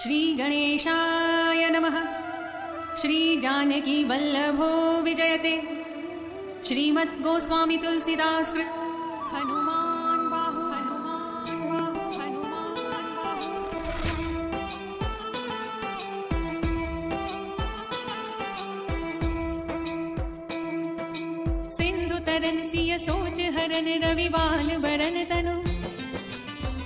श्री गणेशाय नमः। श्री जानकी वल्लभो विजयते। श्रीमद् गोस्वामी तुलसीदास कृत। हनुमान बाहु हनुमान बाहु हनुमान बाहु। सिंधु तरन सिय सोच हरन रविवाल बरन तनु।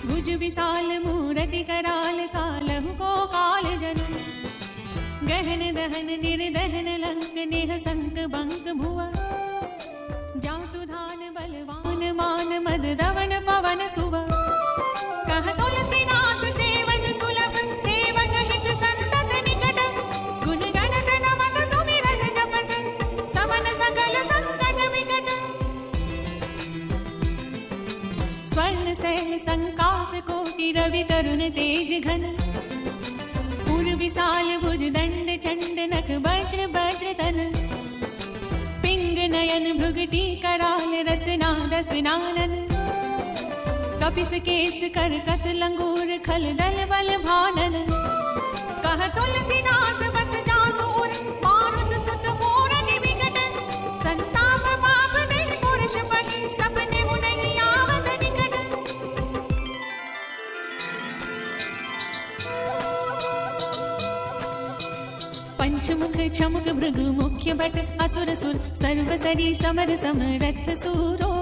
भुज विशाल मूरति कराल कालहु को काल जनु। गहन दहन निर्दहन लंक नेह संक बंक भुआ। जातु धान बलवान मान मद दवन पवन सुवा। कह तुलसीदास सेवक सुलभ सेवक हित संतत निकट। गुण गणत नमत सुमिरन जपत समन सकल संकट विकट। स्वर्ण सैल संकास कोटि रवि तरुण तेज घन। पुर विशाल भुज दंड चंड नख वज्र वज्र तन। पिंग नयन भृगटी कराल रसना रसनानन। कपिस केस कर कस लंगूर खल दल बल भानन। कह तुलसीदास बस जासूर मारुत सुत मूरति विकट। संताप पाप दे पुरुष पहि सपने मुनि आवत निकट। पंचमुख छमुक भृगु मुख्य भट असुर सुर सर्व सरी समर समरथ सूरो।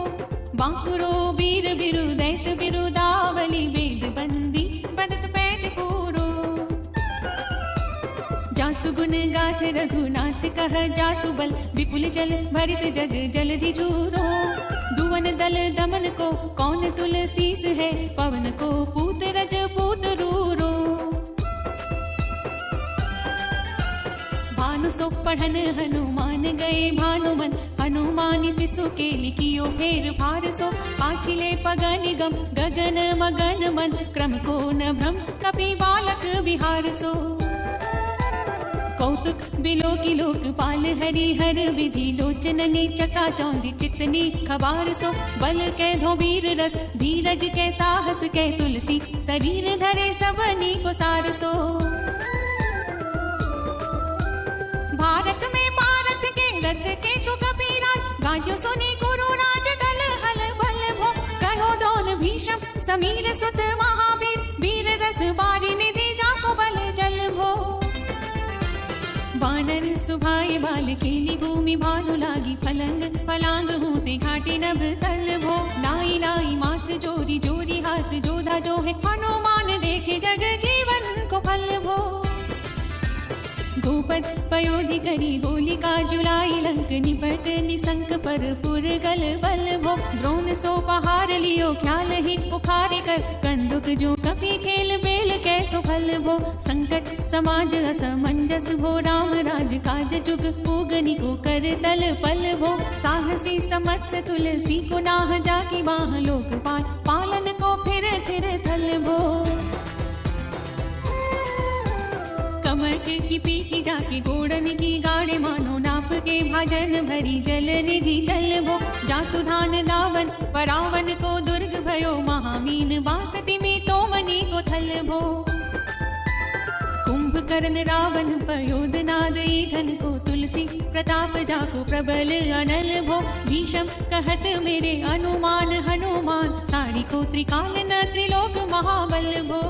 बांकुरो वीर बिरु दैत बिरुदावली वेद बंदी बदत पैज पूरो। जासु गुण गाथ रघुनाथ कह जासु बल विपुल जल भरित जग जलधि झूरो। दुवन दल दमन को कौन तुलसीस है पवन को पूत रज पूत रूरो। भानु सो पढ़न हनुमान गए भानुमन। हनुमान शिशु के लिखियो फेर फार सो। पाछिले पगन गम गगन मगन मन। क्रम को न भ्रम कपि बालक विहार सो। कौतुक बिलो की लोकपाल हरि हर विधि लोचननी चका चौंधी चितनी खबार सो। बल कै धोबीर रस धीरज कै साहस कै तुलसी शरीर धरे सबनी को सार सो। भारत में भारत के रथ के तु कपीराज। गाजो सुनी गुरु राज दल हल बल भो। कहो दोन भीषम समीर सुत महावीर। वीर रस बारी निधि जाको बल जल भो। वानर सुभाए बाल केली भूमि भानु लागी। फलंग फलांग होते घाटी नभ तल भो। लाई लाई माथ जोरी जोरी हाथ जोधा जो है। हनुमान देखे जग जीवन को फल भो। गोपद पयोधि करी होलिका जुलाई। लंक निपट निसंक पर पुर गल बल भो। द्रोण सो पहार लियो ख्याल ही पुखारे कर। कंदुक जो कपि खेल बेल कैसो फल भो। संकट समाज असमंजस भो। राम राज काज जुग पूगनी को कर तल पल भो। साहसी समर्थ तुलसी को नाह जाकी बाह। लोकपाल पालन को फिर थल भो। कमट की पीकी जाके गोड़न की गाड़े मानो। नाप के भाजन भरी जल निधि चल भो। जातु धान दावन परावन को दुर्ग भयो। महामीन बासति में तो मनी को थल भो। कुंभकर्ण रावण पयोध नाद ईधन को। तुलसी प्रताप जाको प्रबल अनल भो। भीषम कहत मेरे अनुमान हनुमान। सारी को त्रिकाल न त्रिलोक महाबल भो।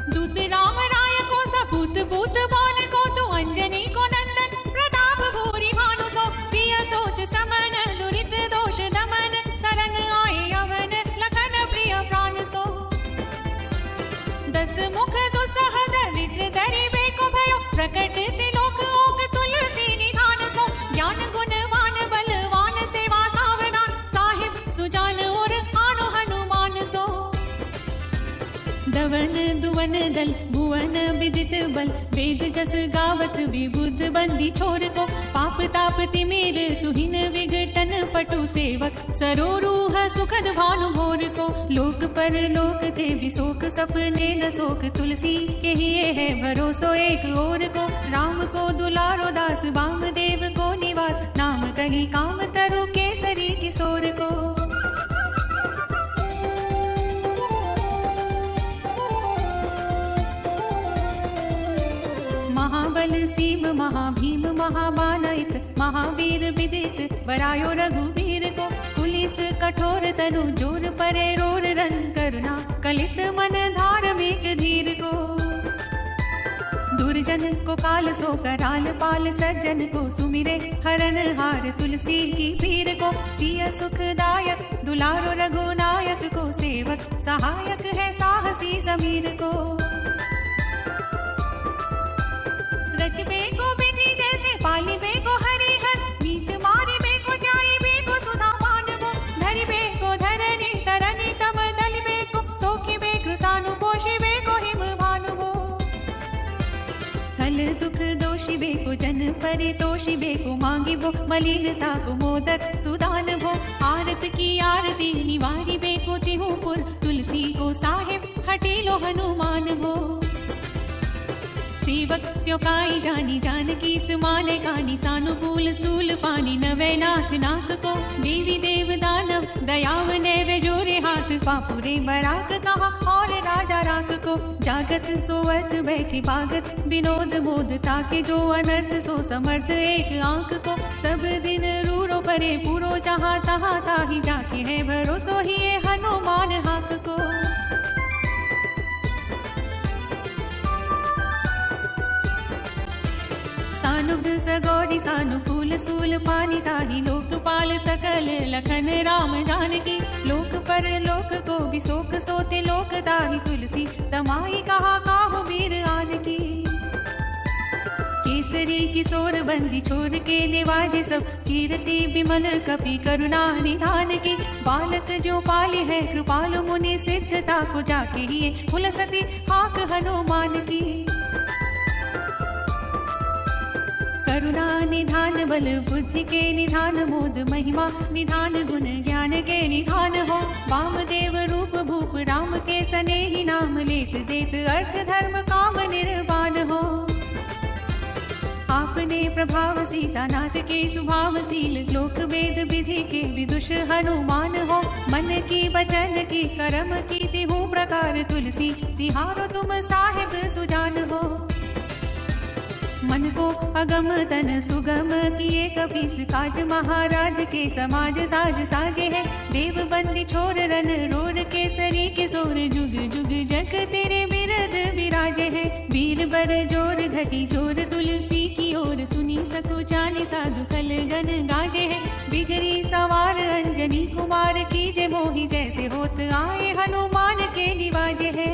दूत राम राय को सपूत पूत बोल को। तू अंजनी को नंदन प्रताप भूरि भानु सो। सिय सोच समन दुरित दोष दमन। सरन आए अवन लखन प्रिय प्राण सो। दस मुख दुसह दरिद्र दरिबे को भयो। प्रकट तिलोक ओक तुलसी निधान सो। ज्ञान गुणवान बलवान सेवा सावधान। साहिब सुजान और आनो हनुमान सो। दवन दुवन दल भुवन विदित बल। वेद जस गावत विबुध बंदी छोर को। पाप ताप तिमिर तुहिन विघटन पटु सेवक। सरोरूह सुखद भानु भोर को। लोक पर लोक थे विशोक सपने न शोक। तुलसी के ही है भरोसो एक और को। राम को दुलारो दास वामदेव को निवास। नाम कही काम तरु केसरी किशोर को। सीम महाभीम महामानइत महावीर विदित बरायो रघुवीर को पुलिस कठोर तनु जोर परे रोर रन करुणा कलित मन धार्मिक धीर को दुर्जन को काल सो कराल पाल सज्जन को सुमिरे हरन हार तुलसी की पीर को सिय सुखदायक दुलारो रघुनायक को सेवक सहायक है साहसी समीर को रचबे को विधि जैसे पालिबे को हरिहर बीच मारिबे को जाइबे को सुधा मानवो धरिबे को धरनी तरनी तम दलिबे को सोखिबे कृसानु पोषिबे को हिम भानुवो खल दुख दोषिबे को जन परितोषिबे को मांगिबो मलिनता को मोदक सुदान भो आरत की आरती निवारिबे को तिहुपुर तुलसी को साहिब हटेलो हनुमान भो सेवक स्योकाई जानी जानकी सुमाने कानी सानुकूल सूल पानी नवैनाथ नाक को देवी देव दानव दयाव नैवे जोरे हाथ पापुरे बराक कहा और राजा राक को जागत सोवत बैठी बागत विनोद मोद ताके जो अनर्थ सो समर्थ एक आंख को सब दिन रूरो परे पूरो जहाँ तहाँ ताही जाके है भरोसो ही हनुमान हाक को सानुग सगौरी सानुकूल सूल पानी ताही लोकपाल सकल लखन राम जानकी लोक पर लोक को भी शोक सोते लोक ताही तुलसी तमाई कहा काहू वीर आन की केसरी किशोर बंदी छोर के निवाजे सब कीर्ति विमल कपि करुणा निधान की बालक जो पाले है कृपालु मुनि सिद्धता को जाके ही पुलसती हाक हनुमान की करुणा निधान बल बुद्धि के निधान मोद महिमा निधान गुण ज्ञान के निधान हो वामदेव रूप भूप राम के सनेही नाम लेत देत अर्थ धर्म काम निर्वाण हो आपने प्रभाव सीतानाथ के सुभावशील लोक वेद विधि के विदुष हनुमान हो मन की वचन की कर्म की तिहु प्रकार तुलसी तिहारो तुम साहिब सुजान हो मन को अगम तन सुगम किए कपीस काज महाराज के समाज साज साजे है देव बंदी छोर रन रोर केसरी किशोर जुग जुग जग तेरे बिरद विराजे है वीर बर जोर घटी जोर तुलसी की ओर सुनी सकु जाने साधु कल गन गाजे है बिगड़ी सवार अंजनी कुमार की जय मोही जैसे होत आए हनुमान के निवाजे है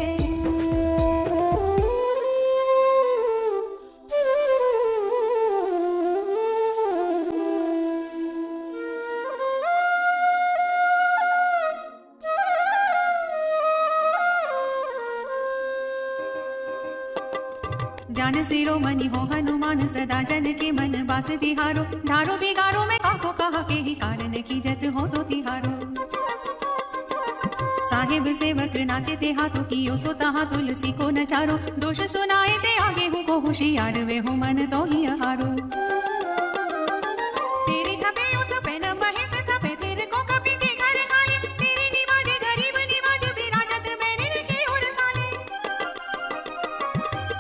जान सिरो मनी हो हनुमान सदा जन के मन बास तिहारो धारो बिगारो में काको कहा के ही कारण की जत हो तो तिहारो साहिब सेवक नाते ते हाथों की ओ सो तहा तुलसी को नचारो दोष सुनाए ते आगे हूँ को होशियार वे हो मन तो ही हारो तेरी थपे उठ पे न महेश थपे तेरे को कभी जे घर खाले तेरी निवाजे गरीब निवाज विराजत मेरे के और साले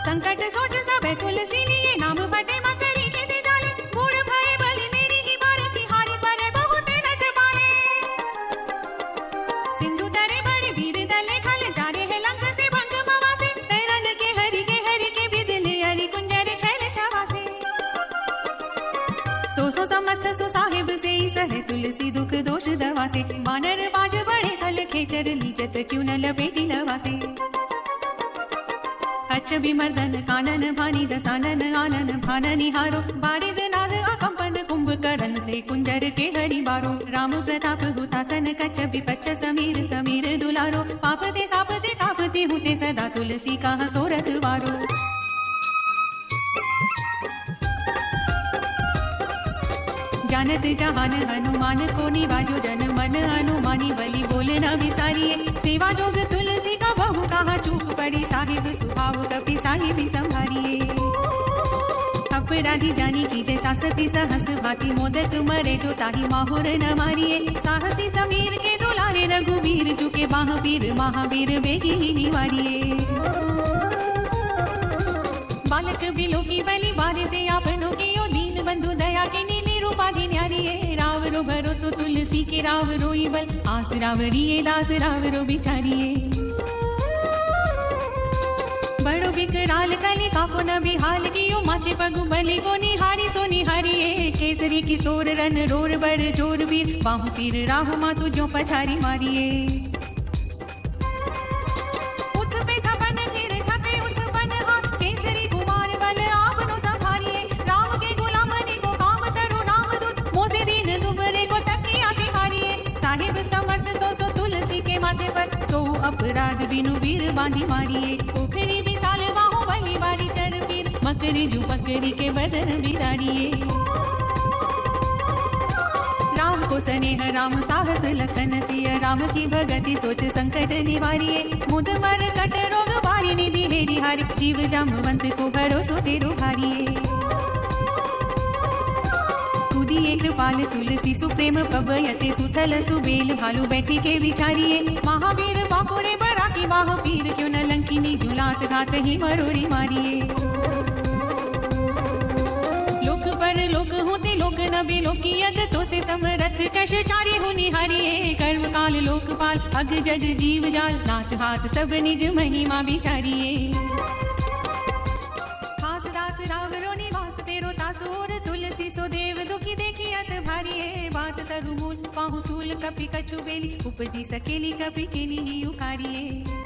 संकट सोच सब तुलसी लिए नाम बटे मकरी कैसे जाले बूढ़ भय बलि मेरी ही बार की हारी पर बहुत नत बाले सिंधु तरे बड़े वीर दले खल जारे है लंक से भंग मवासे तैरन के हरि के बिदले हरि कुंजर छैल छवासे तो सो समर्थ सो साहिब से सहे तुलसी दुख दोष दवासे वानर बाज बड़े खल खेचर लीजत क्यों न लपेटी लवासे अच्छ विमर्दन कानन भानी दसानन आनन भान निहारो बारिद नाद अकंपन कुंभकर्ण से कुंजर के हरि बारो राम प्रताप हुतासन कच्छ विपच्छ समीर समीर दुलारो पाप ते साप ते ताप ते हुते सदा तुलसी का सोरठ वारो जानत जहान हनुमान को निवाजो जन मन हनुमानी बलि बोले न विसारिये सेवा जोग तुलसी का बहु कहा चूक पड़ी साहिब सुभाव कपि साहिब संभारिये अपराधी जानी की जैसा सती सहस भाती मोदक मरे जो ताही माहुर न मारिये साहसी समीर के दुलारे रघुवीर चुके महावीर महावीर बेगी ही निवारिये बालक बिलो की बलि बारते आपनो के ओ दीन बंधु दया के नी रूपाधि न्यारिये राव रो भरोसो तुलसी के राव रोई बल आस रावरिये दास राव रो बिचारिये बड़ो विकराल कली काको न बिहाल कियो माथे पगु बलि को निहारी सो निहारिये केसरी किशोर रन रोर बड़ जोर वीर बाहु पीर राहु मातु जो पछारी मारिये उठ पे थपन धीर थपे उठ पन हाथ केसरी कुमार बल आपनो संभारिये राम के गुलामनी को काम तरो राम दूत मोसे दीन दुबरे को तकिया तिहारिये साहिब समर्थ तो सो तुलसी के माथे पर सो अपराध बिनु वीर बांधी मारिये उखड़ी विशाल बाहु बलि बारी चर वीर मकरी जू पकड़ी के बदन बिदारिये राम को स्नेह राम साहस लखन सिय राम की भगति सोच संकट निवारिये मुद मर कट रोग बारी निधि हेरी हारी जीव जामवंत को भरोसो तेरो भारिये कुदिये कृपाल तुलसी सुप्रेम पबयते सुथल सुबेल भालू बैठी के विचारिये महावीर बापुरे बरा की बाह पीर क्यों न लंकिनी जुलात घात ही मरोरी मारिये लोक पर लोक होते लोक न बिलोकियत तो से समरथ चश चारी हुनि हरिये कर्म काल लोकपाल अग जग जीव जाल नाथ हाथ सब निज महिमा बिचारिये खास दास राव रो निवास तेरो तासुर तुलसी सो देव दुखी देखियत भारिये बात तरु मूल पाहु सूल कपि कछु बेली उपजी सकेली कपि केली ही उकारिये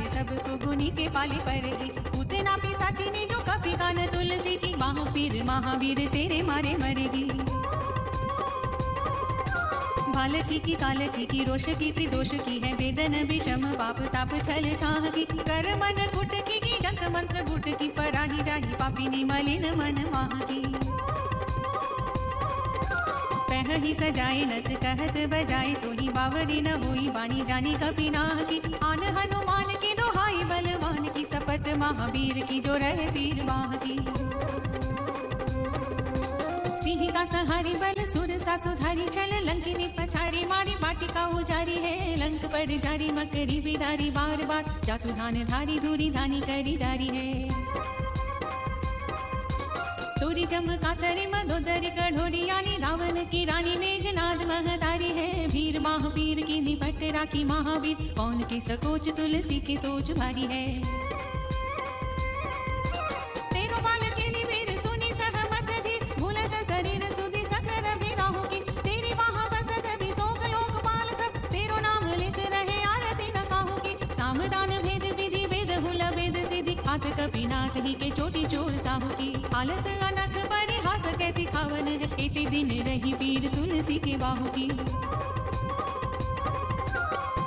सबको गुनी के पाली पड़ेगी उतना पिसाची ने जो कभी कान तुलसी की बाहों पीर महावीर तेरे मारे मरेगी बालकी की कालकी की रोष की त्रिदोष की है वेदन विषम पाप ताप छल छाह की कर मन कुट की जंत मंत्र गुट की पराही जाही पापिनी मलिन मन माह की पह ही सजाए नत कहत बजाए तो ही बावरी न हुई बानी जानी कपि नाह की आन हनुमान की दोहाई बलवान की सपत महावीर की जो रहे वीर माह की सिंह का सहारी बल सुर सा सुधारी चल लंकिनी पछारी मारी बाटिका उजारी है लंक पर जारी मकरी बिदारी बार बार जातु धान धारी धूरी धानी करी डारी है तोरी जमका तरी मदोदरी कढ़ोरी यानी रावण की रानी मेघनाद महतारी है वीर महावीर की निपट राखी महावीर कौन की सकोच तुलसी की सोच भारी है तेरो बाल के लिए वीर सुनी सहमत धीर भूलत शरीर सुधी सखर बिराहु की तेरी बाह बसत भी सोग लोकपाल सब तेरो नाम लेत रहे आरती न काहू की सामदान भेद विधि वेद हुल वेद सिद्धि हाथ कपिनाथ ही के चोटी चोर साहू की आलस अनख परिहास कैसी खावन है इति दिन रही पीर तुलसी के बाहु की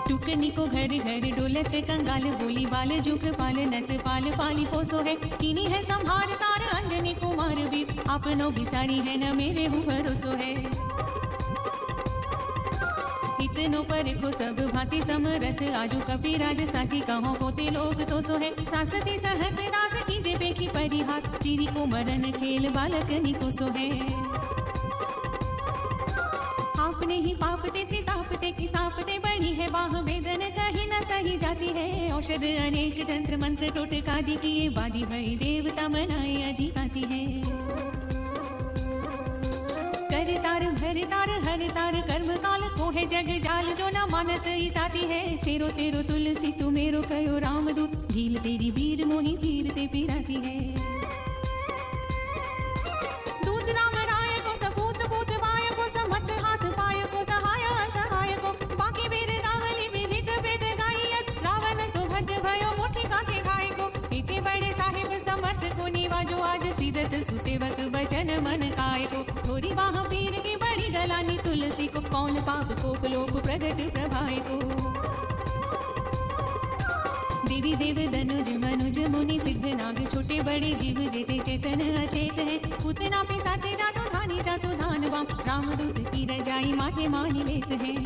टुकनी को घर घर डोलत कंगाल बोली बाल जुग पाल नत पाल पाली पोसो है किनी है संहार सार अंजनी कुमार भी आपनो बिसारी है न मेरे हु भरोसो है इतनो पर को सब भांति समरथ आजू कपिराज साची कहो होते लोग तो सो है सासती सहत दास की जे पेखी परिहास चिरी को मरण खेल बालक निको सो है आपने ही पाप देते तापते की सापते बड़ी है बाह वेदन कहीं न सही जाती है औषध अनेक जंत्र मंत्र टोटका दी किए बादी भई देवता मनाए अधिकाती है कर तार भर तार हर तार कर्म काल को है जग जाल जो न मानत इताती है चेरो तेरो तुलसी तू मेरो कयो राम दूत भील तेरी वीर मोही पीर ते पीराती है दूत राम राय को सपूत पूत वाय को समत हाथ पाय को सहाय असहाय को बाकी वीर रावली विदित वेद गायत रावण सुभट भयो मुठी काके खाए को इते बड़े साहिब समर्थ को निवाजो आज सीधत सुसेवक बचन मन काय को थोड़ी बाह पीर की बड़ी गलानी तुलसी को कौन पाप को लोक प्रगट प्रभाए को देवी देव धनुज मनुज मुनि सिद्ध नाग छोटे बड़े जीव जेते चेतन अचेत है उतना पे साचे जातो धानी जातो धान वाम रामदूत की रजाई माथे मान लेत है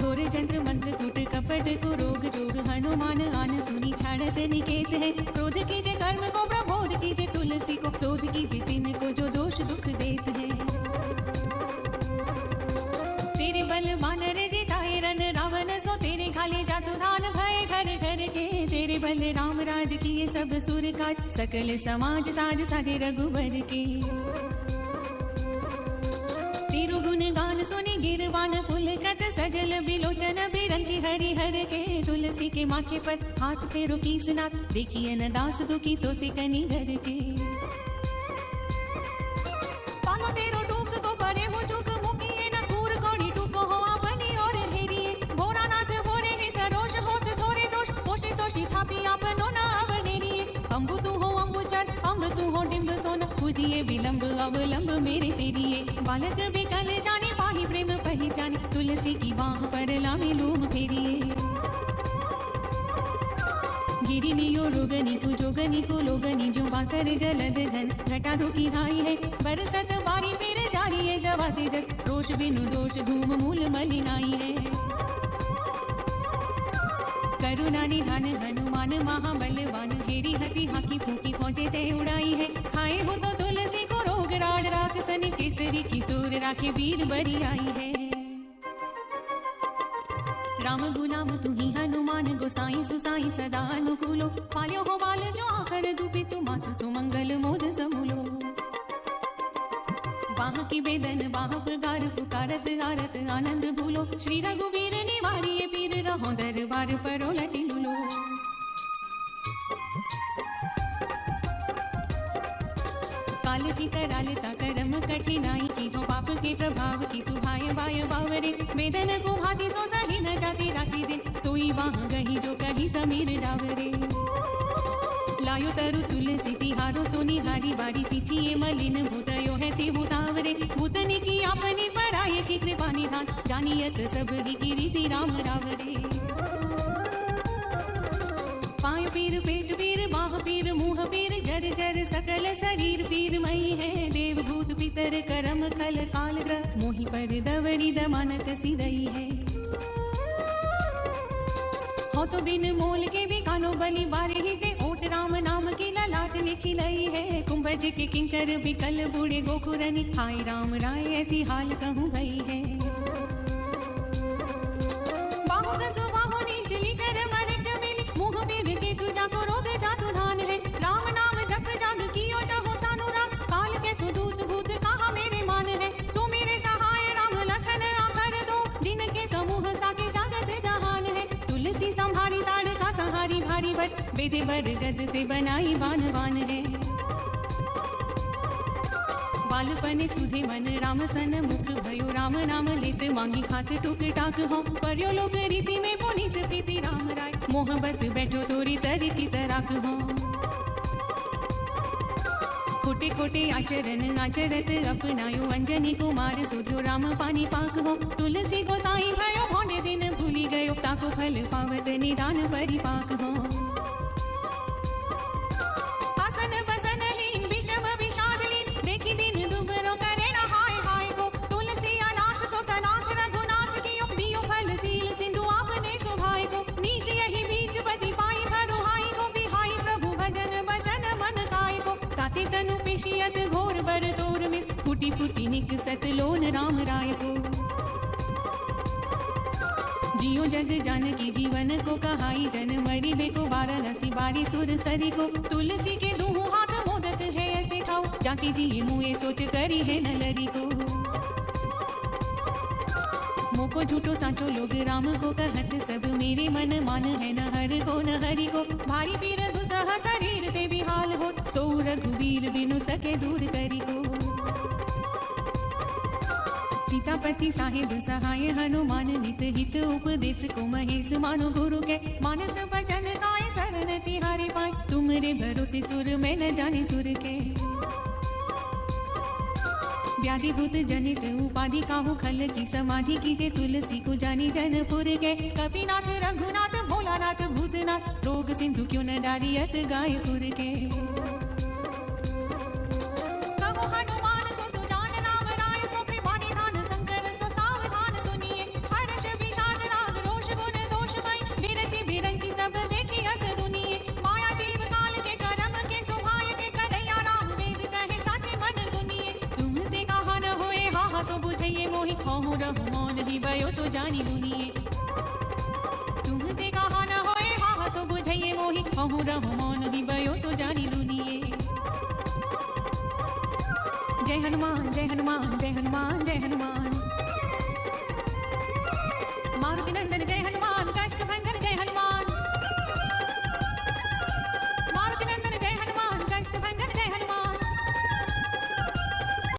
घोर जंत्र मंत्र कूट कपट को रोग जोग हनुमान आन सुनी छाड़त निकेत है। क्रोध कीजे कर्म को प्रबोध कीजे तुलसी को शोध कीजे तिन को जो दोष दुख देत है। तेरे बल वानर जिताए रन रावण सो तेरे खाले जातु धान भय घर घर के। तेरे बल राम राज किए सब सुर काज सकल समाज साज साजे रघुबर के। तेरु गुण गान सुनी गिरवान पुलकत सजल बिलोचन बिरंची हरि हर के। तुलसी के माथे पर हाथ फेरो कीसनाथ देखिए न दास दुखी तो से कनी घर के। पालो तेरो टूक को परे हो चुक मुकिए न कूर कोड़ी टूक हो अपनी और हेरिए। भोरानाथ भोरे ही सरोष होत थोड़े दोष पोषे तोषी थापी आपनो न अवनेरिए। अम्बु तू हो अम्बुचर अम्ब तू हो डिम्ब सोना पूजिए विलंब अवलंब मेरे तेरिए। बालक बेकल जाने पाही प्रेम पहचाने तुलसी की बाह पर लामी लूम फेरिए। गिरिनियो रोगनी को जोगनी को लोगनी जो बासर जलद घन घटा दो की धाई है। बरसत बारी मेरे जारी है जवा से जस रोष बिनु दोष धूम मूल मलिनाई है। करुणा निधान हनुमान महाबलवान हेरी हसी हाकी फूकी पहुंचे ते उड़ाई है। खाए हो तो तुलसी को रोग राड राख सनी केसरी किशोर राखे वीर बरी आई है। राम गुलाम तू ही हनुमान गोसाई सुसाई सदा अनुकूलो। पाल्यो हो बाल जो आकर दुपी तु मातु सुमंगल मोद समूलो। बाह की बेदन बाह पुकार पुकारत आरत आनंद भूलो। श्री रघुवीर निवारिये पीर रहो दरबार परो लटी लूलो। काल की करालता करम कठिनाई की हो पाप के प्रभाव की सुहाय बाय बावरे। वेदन को भाती सो सही न जाती राती दिन सोई वहाँ गही जो कही समीर डावरे। लायो तरु तुलसी तिहारो सोनी हारी बाड़ी सिंचिए मलिन भूतयो है तिहु तावरे। भूतनी की आपनी पराये की कृपा निधान जानियत सब की रीति राम रावरे। पाय पीर पेट पीर बाह पीर मुँह पीर जर जर सकल शरीर पीर मई है। देव भूत पितर करम खल काल ग्रह मोहि पर दवरी दमानत सिदई है। हो तो बिन मोल के भी कानो बलि बारे ही ते ओट राम नाम की ललाट लिखी लई है। कुंभज के किंकर बिकल बूढ़े गोखुरनी हाय राम राय ऐसी हाल कहूँ गई है। बाहु दसो बाहु नीचली कर मरच मिली मुँह पीर के तुझा को रोग जातु धान है। राम नाम जप जाग कियो जहो सानु राम काल के सुदूत भूत कहा मेरे मान है। सो मेरे सहाय राम लखन आकर दो दिन के समूह साके जागत जहान है। तुलसी संभारी ताड़ का सहारी भारी बट वेदे बरगद से बनाई बान बान है। बालपन सुधे मन राम सन मुख भयो राम नाम लेत मांगी खात टुक टाक हो। पर्यो लोग रीति में पुनीत तिति राम राय मोह बस बैठो तोरी तरी की तराक हो। खोटे खोटे आचरण आचरत अपनायो अंजनी कुमार सुधो राम पानी पाक हो। तुलसी को साई भयो भोंडे दिन भूली गयो ताको फल पावत निदान परिपाक हो। आसन बसन हीन विषम विषाद लीन देखी दिन दुबरो करे न हाय हाय को। तुलसी अनाथ सो सनाथ रघुनाथ कियो दियो फल सील सिंधु आपने सुभाय को। नीच यही बीच पति पाई भरुहाई को बिहाई प्रभु भजन बचन मन काय को। ताते तनु पेशियत घोर बर तोर मिस फूटी फूटी निकसत लोन राम राय को। जियो जग जानकी जीवन को कहाई जन मरी बेको वाराणसी बारी सुर सरी को। तुलसी के दूह हाथ मोदक है ऐसे खाओ जाके जी मुए सोच करी है न लरी को। मोको झूठो साचो लोग राम को कहत सब मेरे मन मान है न हर को न हरि को। भारी पीर दुसह शरीर ते बिहाल हो सो रघुवीर बिनु सके दूर करी को। सीतापति साहिब सहाय हनुमान नित हित उपदेश को महेश मानो गुरु के। मानस वचन गाय शरण तिहारी पाए तुमरे भरोसे सुर में न जाने सुर के। व्याधि भूत जनित उपाधि काहू खल की समाधि कीजे तुलसी को जानी जनपुर के। कपिनाथ रघुनाथ भोलानाथ भूतनाथ रोग सिंधु क्यों न डारियत गायपुर के। कहो हनुमान सो सुजान नाम राय सो कृपा निधान शंकर सो सावधान सुनिए। हर्ष विषाद कहूँ रहूँ मौन ही भयो सो जानी लुनिए तुमसे कहा न होए हाँ सो बुझाइए मोही कहूँ रहूँ मौन ही भयो सो जानी लुनिए जय हनुमान जय हनुमान जय हनुमान जय हनुमान